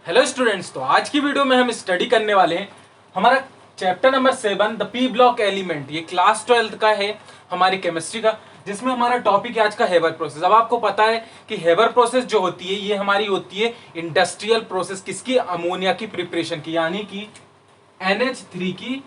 Hello students, तो आज की वीडियो में हम स्टडी करने वाले हैं हमारा chapter number 7 the P block element. ये क्लास 12 का है हमारी केमिस्ट्री का, जिसमें हमारा टॉपिक है आज का हेबर प्रोसेस। अब आपको पता है कि हेबर प्रोसेस जो होती है ये हमारी होती है इंडस्ट्रियल प्रोसेस, किसकी? अमोनिया की प्रिपरेशन की, यानी कि NH3 की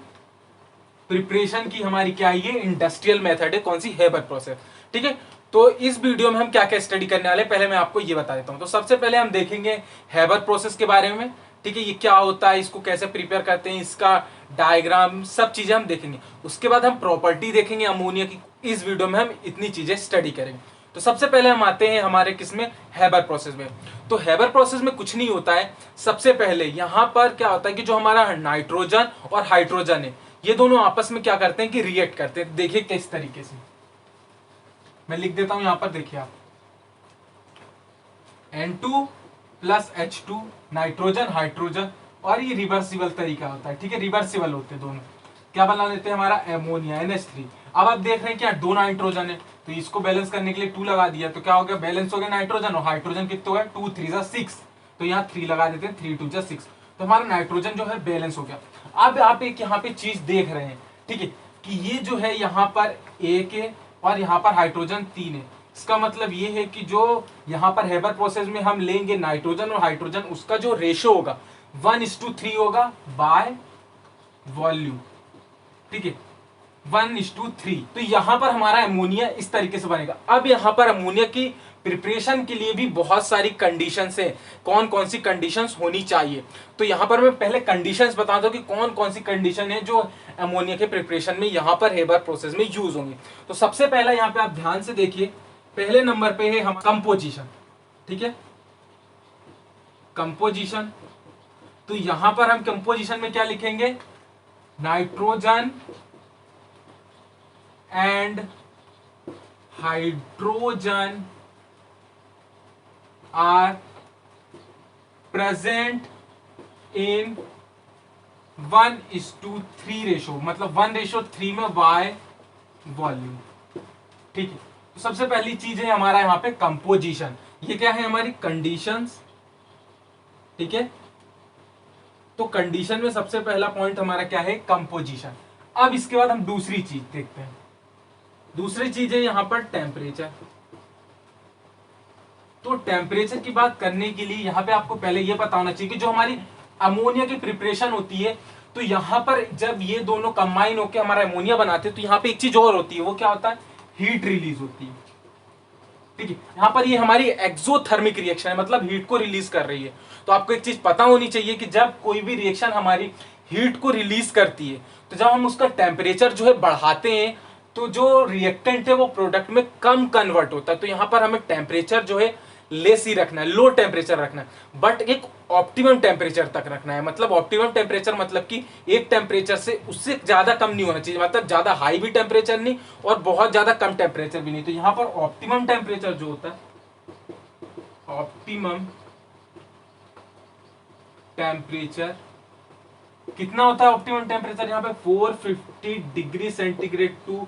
प्रिपरेशन की हमारी क्या है, ये इंडस्ट्रियल मेथड है। कौन सी? Haber process. ठीक है, तो इस वीडियो में हम क्या क्या स्टडी करने वाले हैं पहले मैं आपको ये बता देता हूं। तो सबसे पहले हम देखेंगे हेबर प्रोसेस के बारे में। ठीक है, ये क्या होता है, इसको कैसे प्रिपेयर करते हैं, इसका डायग्राम, सब चीजें हम देखेंगे। उसके बाद हम प्रॉपर्टी देखेंगे अमोनिया की। इस वीडियो में हम इतनी चीजें स्टडी करेंगे। तो सबसे पहले हम आते हैं हमारे किसमें, हेबर प्रोसेस में। तो हेबर प्रोसेस में कुछ नहीं होता है। सबसे पहले यहां पर क्या होता है कि जो हमारा नाइट्रोजन और हाइड्रोजन है, ये दोनों आपस में क्या करते हैं कि रिएक्ट करते हैं। देखिए किस तरीके से, मैं लिख देता हूं यहां पर, देखिए आप, N2 plus H2, nitrogen hydrogen, और ये रिवर्सिबल तरीका होता है। ठीक है, रिवर्सिबल होते हैं दोनों। क्या बना लेते हैं हमारा अमोनिया NH3। अब आप देख रहे हैं क्या, दो नाइट्रोजन है तो इसको बैलेंस करने के लिए 2 लगा दिया, तो क्या हो गया, बैलेंस हो गया नाइट्रोजन। और हाइड्रोजन कितने हो गए, 2 3 जा 6, तो यहाँ 3 लगा देते हैं, 3 2 जा 6, तो हमारा नाइट्रोजन जो है बैलेंस हो गया। अब आप एक यहाँ पे चीज देख रहे हैं, ठीक है, कि ये जो है यहाँ पर 1 है और यहाँ पर हाइड्रोजन 3 है। इसका मतलब ये है कि जो यहाँ पर हेबर प्रोसेस में हम लेंगे नाइट्रोजन और हाइड्रोजन, उसका जो रेशो होगा 1:3 होगा बाय वॉल्यूम। ठीक है, 1:3। तो यहां पर हमारा अमोनिया इस तरीके से बनेगा। अब यहां पर अमोनिया की प्रिपरेशन के लिए भी बहुत सारी कंडीशंस है। कौन कौन सी कंडीशंस होनी चाहिए, तो यहां पर मैं पहले कंडीशंस बता दूं कि कौन कौन सी कंडीशन है जो अमोनिया के प्रिपरेशन में यहां पर हेबर प्रोसेस में यूज होंगी। तो सबसे पहला यहां पे आप ध्यान से देखिए, पहले नंबर पे है हम कंपोजिशन। ठीक है, कंपोजिशन। तो यहां पर हम कंपोजिशन में क्या लिखेंगे, nitrogen and hydrogen are present in 1:3 ratio, मतलब 1:3 में बाय वॉल्यूम। ठीक है, तो सबसे पहली चीज है हमारा यहां पे कंपोजिशन। ये क्या है, हमारी कंडीशंस। ठीक है, तो कंडीशन में सबसे पहला पॉइंट हमारा क्या है, कंपोजिशन। अब इसके बाद हम दूसरी चीज देखते हैं। दूसरी चीज है यहां पर टेम्परेचर। तो टेम्परेचर की बात करने के लिए यहां पे आपको पहले यह पता होना चाहिए कि जो हमारी अमोनिया की प्रिपरेशन होती है, तो यहां पर जब ये दोनों कंबाइन होकर हमारा अमोनिया बनाते हैं, तो यहां पे एक चीज और होती है, वो क्या होता है, हीट रिलीज होती है। ठीक है, यहां पर ये हमारी एक्सोथर्मिक रिएक्शन है, मतलब हीट को रिलीज कर रही है। तो आपको एक चीज पता होनी चाहिए कि जब कोई भी रिएक्शन हमारी हीट को रिलीज करती है, तो जब हम उसका टेम्परेचर जो है बढ़ाते हैं, तो जो रिएक्टेंट है वो प्रोडक्ट में कम कन्वर्ट होता है। तो यहां पर हमें टेम्परेचर जो है लेस ही रखना है, लो टेम्परेचर रखना है, बट एक ऑप्टिमम टेम्परेचर तक रखना है। मतलब ऑप्टिमम टेम्परेचर मतलब कि एक टेम्परेचर से उससे ज्यादा कम नहीं होना चाहिए, मतलब ज्यादा हाई भी टेम्परेचर नहीं और बहुत ज्यादा कम टेम्परेचर भी नहीं। तो यहां पर ऑप्टिमम टेम्परेचर जो होता है, ऑप्टिमम टेम्परेचर कितना होता है, ऑप्टिमम टेम्परेचर यहाँ पे 450 degree centigrade to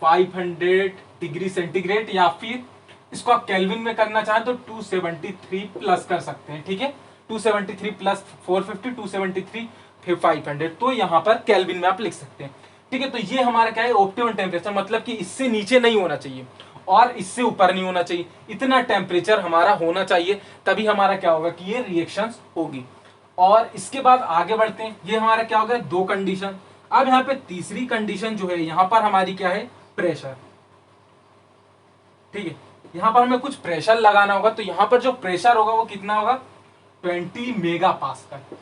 500 degree centigrade, या फिर इसको आप केल्विन में करना चाहें तो 273 प्लस कर सकते हैं। ठीक है, 273 प्लस 450, 273 फिर 500, तो यहां पर केल्विन में आप लिख सकते हैं। ठीक है, तो ये हमारा क्या है, ऑप्टिमम टेम्परेचर, मतलब कि इससे नीचे नहीं होना चाहिए और इससे ऊपर नहीं होना चाहिए। इतना टेम्परेचर हमारा होना चाहिए, तभी हमारा क्या होगा कि ये रिएक्शंस होगी। और इसके बाद आगे बढ़ते हैं, ये हमारा क्या हो गया, 2 कंडीशन। अब यहाँ पे तीसरी कंडीशन जो है, यहां पर हमारी क्या है, प्रेशर। ठीक है, यहां पर हमें कुछ प्रेशर लगाना होगा। तो यहां पर जो प्रेशर होगा वो कितना होगा, 20 मेगा पास्कल,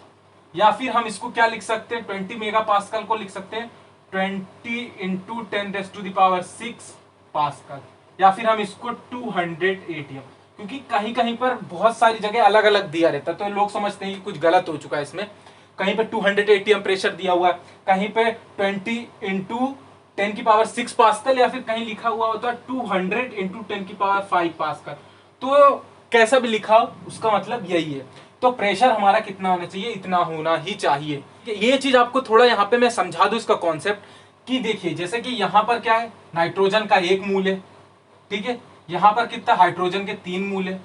या फिर हम इसको क्या लिख सकते हैं, 20 मेगा पास्कल को लिख सकते हैं 20 इंटू 10⁶ पास्कल, या फिर हम इसको 200 ATM, क्योंकि कहीं कहीं पर बहुत सारी जगह अलग अलग दिया रहता है, तो लोग समझते हैं कि कुछ गलत हो चुका है इसमें। कहीं पे 200 ATM प्रेशर दिया हुआ है, कहीं पे 20 इंटू 10⁶ पास्कल, या फिर कहीं लिखा हुआ होता है 200 इंटू 10⁵ पास्कल। तो कैसा भी लिखा हो उसका मतलब यही है। तो प्रेशर हमारा कितना होना चाहिए, इतना होना ही चाहिए। ये चीज आपको थोड़ा यहाँ पे मैं समझा दूं इसका कॉन्सेप्ट, कि देखिए जैसे कि यहाँ पर क्या है, नाइट्रोजन का 1 मूल है। ठीक है, यहां पर कितना, हाइड्रोजन के 3 मूल है।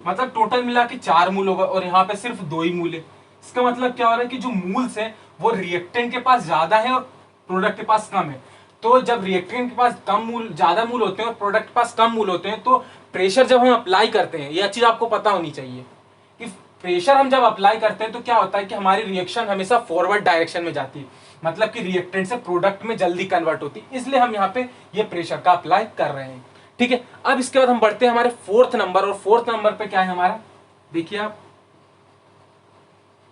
मतलब टोटल मिला के 4 मूल होगा और यहाँ पे सिर्फ 2 ही मूल है। इसका मतलब क्या हो रहा है कि जो मूल्स हैं वो रिएक्टेंट के पास ज्यादा है और प्रोडक्ट के पास कम है। तो जब रिएक्टेंट के पास कम मूल ज्यादा मूल होते हैं और प्रोडक्ट के पास कम मूल होते हैं तो प्रेशर जब हम अप्लाई करते हैं, यह चीज आपको पता होनी चाहिए कि प्रेशर हम जब अप्लाई करते हैं तो क्या होता है कि हमारी रिएक्शन हमेशा फॉरवर्ड डायरेक्शन में जाती है, मतलब कि रिएक्टेंट से प्रोडक्ट में जल्दी कन्वर्ट होती है, इसलिए हम यहाँ पे ये प्रेशर का अप्लाई कर रहे हैं। ठीक है, अब इसके बाद हम बढ़ते हैं हमारे फोर्थ नंबर, और फोर्थ नंबर पे क्या है हमारा, देखिए आप,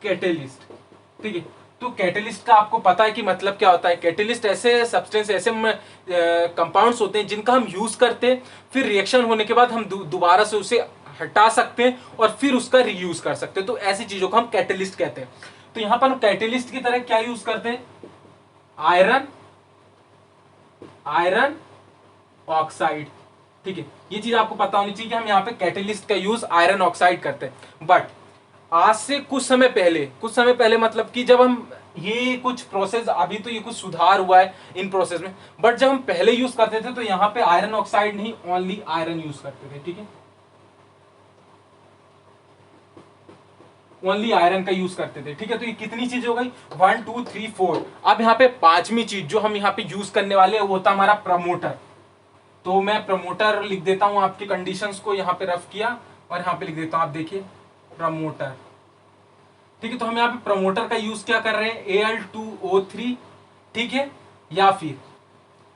कैटेलिस्ट। ठीक है, तो कैटेलिस्ट का आपको पता है कि मतलब क्या होता है। कैटेलिस्ट ऐसे सब्सटेंस, ऐसे कंपाउंड्स होते हैं जिनका हम यूज करते हैं, फिर रिएक्शन होने के बाद हम दोबारा से उसे हटा सकते हैं और फिर उसका रीयूज कर सकते हैं। तो ऐसी चीजों को हम कैटेलिस्ट कहते हैं। तो यहां पर हम कैटेलिस्ट की तरह क्या यूज करते हैं, आयरन ऑक्साइड। ठीक है, ये चीज आपको पता होनी चाहिए कि हम यहाँ पे कैटेलिस्ट का यूज आयरन ऑक्साइड करते हैं। बट आज से कुछ समय पहले मतलब कि जब हम ये कुछ प्रोसेस, अभी तो ये कुछ सुधार हुआ है इन प्रोसेस में, बट जब हम पहले यूज करते थे तो यहाँ पे आयरन ऑक्साइड नहीं, ओनली आयरन यूज करते थे। ठीक है, ओनली आयरन का यूज करते थे। ठीक है, तो ये कितनी चीज हो गई, 1 2 3 4। अब यहाँ पे पांचवी चीज जो हम यहाँ पे यूज करने वाले हैं वो होता है हमारा प्रमोटर। तो मैं प्रमोटर लिख देता हूं, आपके कंडीशंस को यहाँ पे रफ किया और यहाँ पे लिख देता हूं, आप देखिए प्रमोटर। ठीक है, तो हम यहाँ पे प्रमोटर का यूज क्या कर रहे हैं, Al2O3, ठीक है, या फिर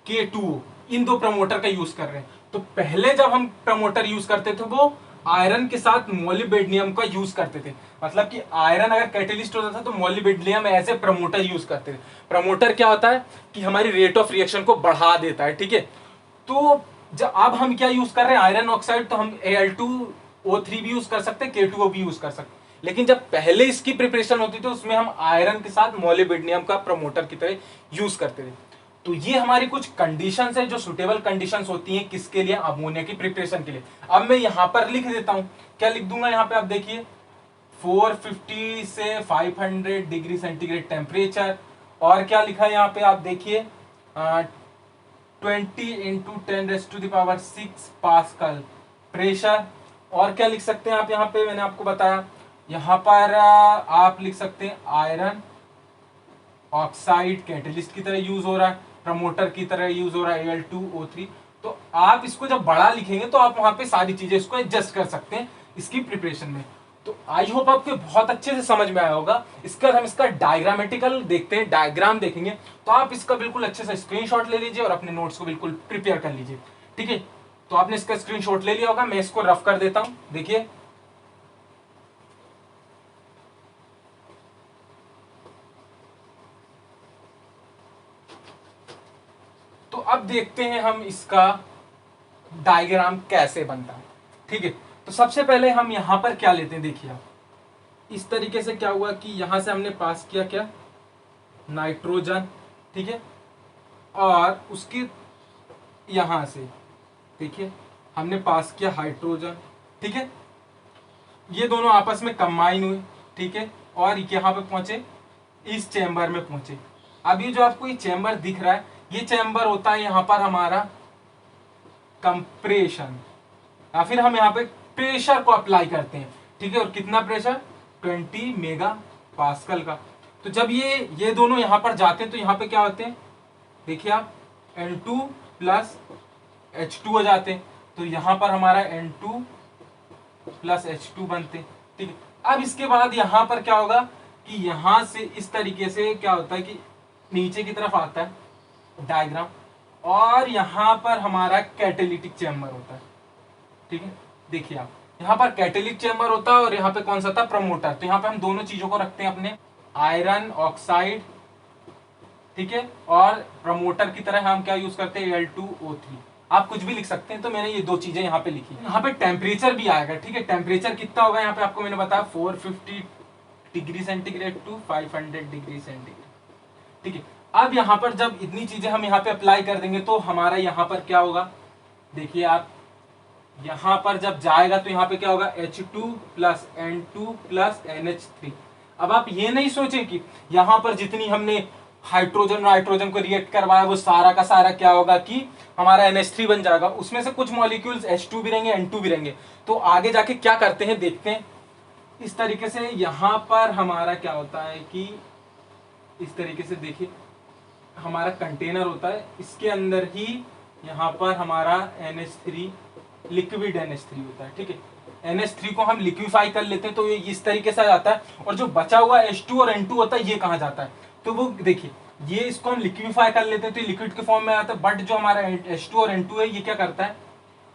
K2O, इन दो प्रमोटर का यूज कर रहे हैं। तो पहले जब हम प्रमोटर यूज करते थे वो आयरन के साथ मोलिब्डेनियम का यूज करते थे, मतलब कि आयरन अगर कैटेलिस्ट होता था तो मोलिब्डेनियम ऐसे प्रमोटर यूज करते थे। प्रमोटर क्या होता है कि हमारी रेट ऑफ रिएक्शन को बढ़ा देता है। ठीक है, तो जब अब हम क्या यूज कर रहे हैं, आयरन ऑक्साइड, तो हम Al2O3 भी यूज कर सकते हैं, K2O भी यूज कर सकते हैं। लेकिन जब पहले इसकी प्रिपरेशन होती थी उसमें हम आयरन के साथ मोलिब्डेनियम का प्रमोटर की तरह यूज करते थे। तो ये हमारी कुछ कंडीशंस है जो सुटेबल कंडीशंस होती हैं किसके लिए, अमोनिया की प्रिपरेशन के लिए। अब मैं यहां पर लिख देता हूं, क्या लिख दूंगा यहाँ पे, आप देखिए 450 से 500 डिग्री सेंटीग्रेड टेम्परेचर, और क्या लिखा है यहाँ पे आप देखिए 20 इंटू 10⁻⁶ पास्कल प्रेशर। और क्या लिख सकते हैं आप यहाँ पे, मैंने आपको बताया यहाँ पर आप लिख सकते हैं आयरन ऑक्साइड कैटेलिस्ट की तरह यूज हो रहा है, प्रमोटर की तरह यूज हो रहा है Al2O3। तो आप इसको जब बड़ा लिखेंगे तो आप वहां पे सारी चीजें इसको एडजस्ट कर सकते हैं इसकी प्रिपरेशन में। तो आई होप आपको बहुत अच्छे से समझ में आया होगा। इसका हम इसका डायग्रामेटिकल देखते हैं, डायग्राम देखेंगे, तो आप इसका बिल्कुल अच्छे से स्क्रीनशॉट ले लीजिए और अपने नोट्स को बिल्कुल प्रिपेयर कर लीजिए। ठीक है, तो आपने इसका स्क्रीनशॉट ले लिया होगा, मैं इसको रफ कर देता हूं, देखिए तो अब देखते हैं हम इसका डायग्राम कैसे बनता है। ठीक है, तो सबसे पहले हम यहां पर क्या लेते हैं, देखिए आप इस तरीके से क्या हुआ कि यहां से हमने पास किया क्या, नाइट्रोजन। ठीक है, और उसके यहां से देखिए हमने पास किया हाइड्रोजन। ठीक है, ये दोनों आपस में कंबाइन हुए। ठीक है, और यहां पे पहुंचे, इस चैम्बर में पहुंचे। अब ये जो आपको ये चैम्बर दिख रहा है, ये चैम्बर होता है यहां पर हमारा कंप्रेशन, या फिर हम यहाँ पे प्रेशर को अप्लाई करते हैं। ठीक है, और कितना प्रेशर, 20 मेगा पास्कल का। तो जब ये दोनों यहां पर जाते हैं तो यहाँ पे क्या होते हैं, देखिए आप N2 प्लस H2 हो जाते हैं। तो यहां पर हमारा N2 प्लस H2 बनते हैं। ठीक है, अब इसके बाद यहां पर क्या होगा कि यहां से इस तरीके से क्या होता है कि नीचे की तरफ आता है डायग्राम, और यहां पर हमारा कैटेलिटिक चैम्बर होता है। ठीक है, देखिए आप यहां पर कैटेलिटिक चैम्बर होता है और यहाँ पे कौन सा था, प्रमोटर। तो यहाँ पे हम दोनों चीजों को रखते हैं अपने, आयरन ऑक्साइड, ठीक है, और प्रमोटर की तरह हम क्या यूज करते हैं, Al2O3। आप कुछ भी लिख सकते हैं, तो मैंने ये दो चीजें यहाँ पे लिखी। यहाँ पे टेम्परेचर भी आएगा। ठीक है, टेम्परेचर कितना होगा यहाँ पे आपको मैंने बताया, 450 degree centigrade to 500 degree centigrade. ठीक है, अब यहाँ पर जब इतनी चीजें हम यहाँ पे अप्लाई कर देंगे तो हमारा यहाँ पर क्या होगा, देखिए आप यहाँ पर जब जाएगा तो यहाँ पे क्या होगा, H2 plus N2 plus NH3। अब आप ये नहीं सोचें कि यहाँ पर जितनी हमने हाइड्रोजन नाइट्रोजन को रिएक्ट करवाया, वो सारा का सारा क्या होगा कि हमारा NH3 बन जाएगा। उसमें से कुछ मॉलिक्यूल्स H2 भी रहेंगे, N2 भी रहेंगे। तो आगे जाके क्या करते हैं देखते हैं। इस तरीके से यहां पर हमारा क्या होता है कि इस तरीके से देखिए हमारा कंटेनर होता है, इसके अंदर ही यहाँ पर हमारा NH3 लिक्विड NH3 होता है। ठीक है, NH3 को हम लिक्विफाई कर लेते हैं तो ये इस तरीके से आ जाता है, और जो बचा हुआ H2 और N2 होता है ये कहाँ जाता है, तो वो देखिए ये इसको हम लिक्विफाई कर लेते हैं तो ये लिक्विड के फॉर्म में आता है। बट जो हमारा H2 और N2 है ये क्या करता है,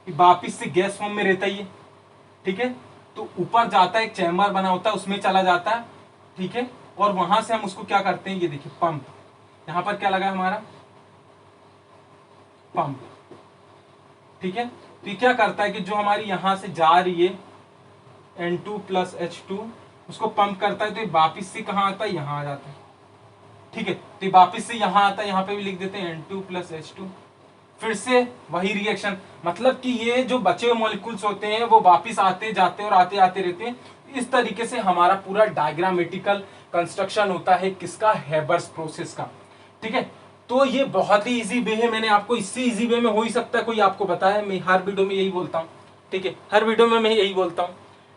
वापिस से गैस फॉर्म में रहता ही है। ठीक है, तो ऊपर जाता है, एक चैम्बर बना होता है उसमें चला जाता है। ठीक है, और वहां से हम उसको क्या करते हैं, ये देखिए पंप, यहां पर क्या लगा है हमारा पंप। ठीक है, तो ये क्या करता है कि जो हमारी यहां से जा रही है N2 प्लस H2 उसको पंप करता है, तो ये वापिस से कहां आता है, यहां आ जाता है। ठीक है, तो ये वापिस से यहां आता है, यहां पे भी लिख देते हैं N2 प्लस H2, फिर से वही रिएक्शन। मतलब कि ये जो बचे हुए मॉलिक्यूल्स होते हैं वो वापिस आते जाते और आते आते रहते हैं। इस तरीके से हमारा पूरा डायग्रामेटिकल कंस्ट्रक्शन होता है किसका, हेबर्स प्रोसेस का। ठीक है, तो ये बहुत ही इजी वे है, मैंने आपको इससे इजी वे में हो ही सकता है कोई आपको बताया, मैं हर वीडियो में यही बोलता हूँ। ठीक है, हर वीडियो में मैं यही बोलता हूँ।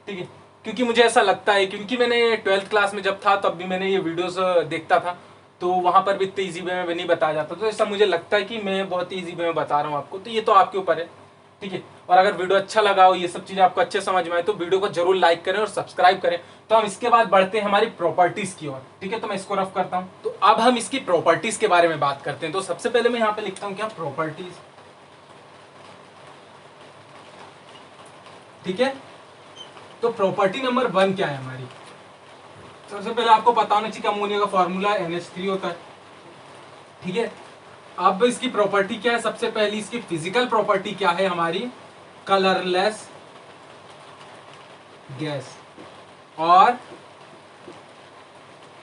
ठीक है, क्योंकि मुझे ऐसा लगता है, क्योंकि मैंने 12th क्लास में जब था तब भी मैंने ये वीडियोस देखता था, तो वहां पर भी इतने इजी वे में नहीं बताया जाता, तो ऐसा मुझे लगता है कि मैं बहुत ही इजी वे में बता रहा हूँ आपको, तो ये तो आपके ऊपर है। ठीक है, और अगर वीडियो अच्छा लगा हो, ये सब चीजें आपको अच्छे समझ में आए, तो वीडियो को जरूर लाइक करें और सब्सक्राइब करें। तो हम इसके बाद बढ़ते हैं हमारी प्रॉपर्टीज की ओर। ठीक है, तो मैं इसको रफ करता हूं, तो अब हम इसकी प्रॉपर्टीज के बारे में बात करते हैं। तो सबसे पहले मैं यहाँ पे लिखता हूँ क्या, प्रॉपर्टीज। ठीक है, तो प्रॉपर्टी नंबर 1 क्या है हमारी, सबसे पहले आपको पता होना चाहिए कि अमोनिया का फॉर्मूला NH3 होता है। ठीक है, अब इसकी प्रॉपर्टी क्या है, सबसे पहली इसकी फिजिकल प्रॉपर्टी क्या है हमारी, कलरलेस गैस और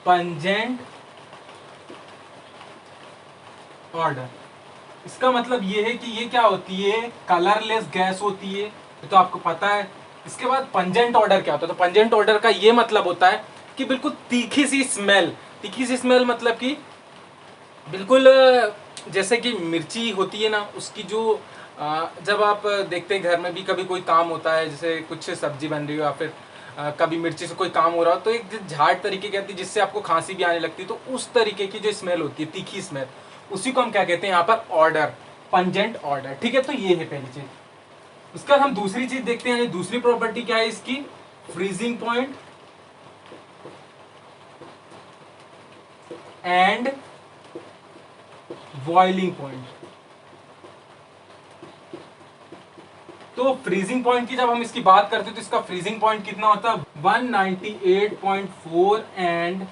पंजेंट ऑर्डर। इसका मतलब ये है कि ये क्या होती है, कलरलेस गैस होती है, ये तो आपको पता है। इसके बाद पंजेंट ऑर्डर क्या होता है, तो पंजेंट ऑर्डर का ये मतलब होता है कि बिल्कुल तीखी सी स्मेल। तीखी सी स्मेल मतलब कि बिल्कुल जैसे कि मिर्ची होती है ना, उसकी जो जब आप देखते हैं घर में भी कभी कोई काम होता है, जैसे कुछ सब्जी बन रही हो या फिर कभी मिर्ची से कोई काम हो रहा हो, तो एक झाड़ तरीके की आती है जिससे आपको खांसी भी आने लगती है, तो उस तरीके की जो स्मेल होती है, तीखी स्मेल, उसी को हम क्या कहते हैं यहाँ पर, ऑर्डर, पंजेंट ऑर्डर। ठीक है, तो ये है पहली चीज। उसके बाद हम दूसरी चीज देखते हैं, दूसरी प्रॉपर्टी क्या है इसकी, freezing point and boiling point. तो फ्रीजिंग पॉइंट की जब हम इसकी बात करते हैं तो इसका फ्रीजिंग पॉइंट कितना होता है, 198.4, एंड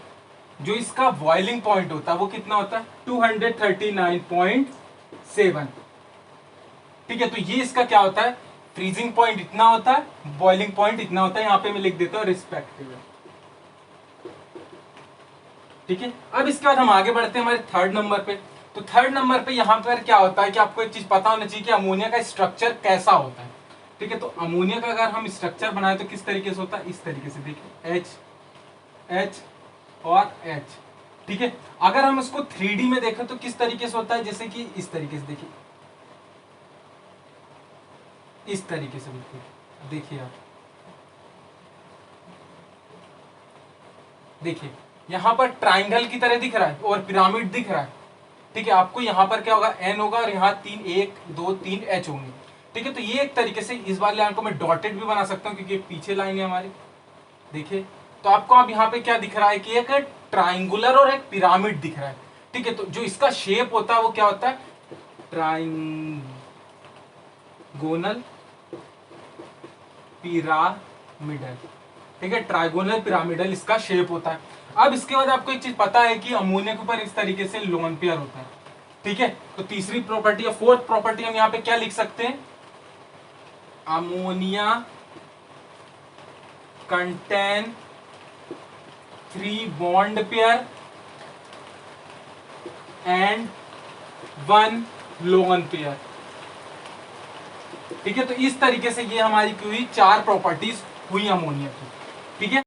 जो इसका बॉइलिंग पॉइंट होता है वो कितना होता है, 239.7। ठीक है, तो ये इसका क्या होता है, फ्रीजिंग पॉइंट इतना होता है, बॉइलिंग पॉइंट इतना होता है, यहां पे मैं लिख देता हूं रिस्पेक्टिव। ठीक है, अब इसके बाद हम आगे बढ़ते हैं हमारे थर्ड नंबर पे। तो थर्ड नंबर पे यहां पर क्या होता है कि आपको एक चीज पता होना चाहिए कि अमोनिया का स्ट्रक्चर कैसा होता है। ठीक है, तो अमोनिया का अगर हम स्ट्रक्चर बनाए तो किस तरीके से होता है, इस तरीके से देखिए, H H और H। ठीक है, अगर हम इसको 3D में देखें तो किस तरीके से होता है, जैसे कि इस तरीके से देखिए, इस तरीके से बिल्कुल देखिए आप, देखिए यहां पर ट्राइंगल की तरह दिख रहा है और पिरामिड दिख रहा है। ठीक है, आपको यहां पर क्या होगा, N होगा और यहाँ 3 1 2 3 H होंगे। ठीक है, तो ये एक तरीके से इस वाली लाइन को मैं डॉटेड भी बना सकता हूँ क्योंकि पीछे लाइन है हमारी। देखिए, तो आपको अब यहाँ पे क्या दिख रहा है कि एक ट्राइंगुलर और एक पिरामिड दिख रहा है। ठीक है, तो जो इसका शेप होता है वो क्या होता है, ट्राइंगोनल पिरामिडल। ठीक है, ट्राइगोनल पिरामिडल इसका शेप होता है। अब इसके बाद आपको एक चीज पता है कि अमोनिया के ऊपर इस तरीके से लोन पेयर होता है। ठीक है, तो तीसरी प्रॉपर्टी या फोर्थ प्रॉपर्टी हम यहाँ पे क्या लिख सकते हैं, ammonia contain 3 bond pair and 1 lone pair. ठीक है, तो इस तरीके से ये हमारी हुई 4 प्रॉपर्टीज हुई अमोनिया की। ठीक है।